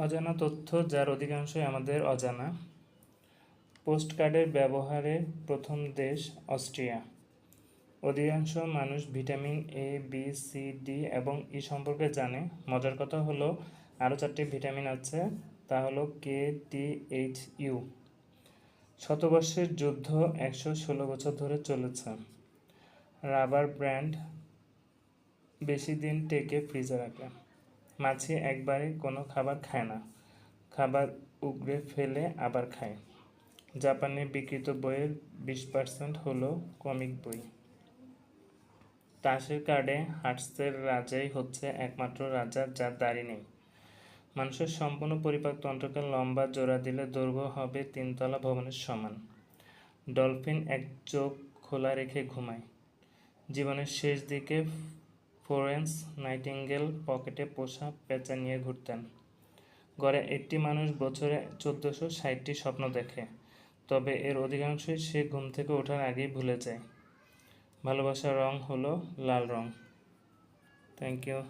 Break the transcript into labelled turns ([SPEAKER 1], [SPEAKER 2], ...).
[SPEAKER 1] অজানা তথ্য যার অধিকাংশই আমাদের অজানা। পোস্টকার্ডের ব্যবহারে প্রথম দেশ অস্ট্রিয়া। অধিকাংশ মানুষ vitamin A, B, C, D এবং ই সম্পর্কে জানে। মজার কথা হলো আরও 4টি ভিটামিন আছে, তা হলো কে, টি, এইচ, ইউ। শতবর্ষের যুদ্ধ 116 বছর ধরে চলেছে। রাবার ব্র্যান্ড বেশি দিন টেকে ফ্রিজে রাখে। মাছি একবারে কোনো খাবার খায় না, খাবার উগড়ে ফেলে আবার খায়। জাপানে বিক্রিত বইয়ের 20% হলো কমিক বই। তাসের কার্ডে হার্টসের রাজাই হচ্ছে একমাত্র রাজা যার দাড়ি নেই। মানুষের সম্পূর্ণ পরিপাকতন্ত্রকে লম্বা জোড়া দিলে দৈর্ঘ্য হবে 3 তলা ভবনের সমান। ডলফিন এক চোখ খোলা রেখে ঘুমায়। জীবনের শেষ দিকে ফ্লোরেন্স নাইটিঙ্গেল পকেটে পোষা পেঁচা নিয়ে ঘুরতেন। গড়ে একটি মানুষ বছরে 1460টি স্বপ্ন দেখে, তবে এর অধিকাংশই সে ঘুম থেকে ওঠার আগেই ভুলে যায়। ভালোবাসার রং হলো লাল রং। Thank you.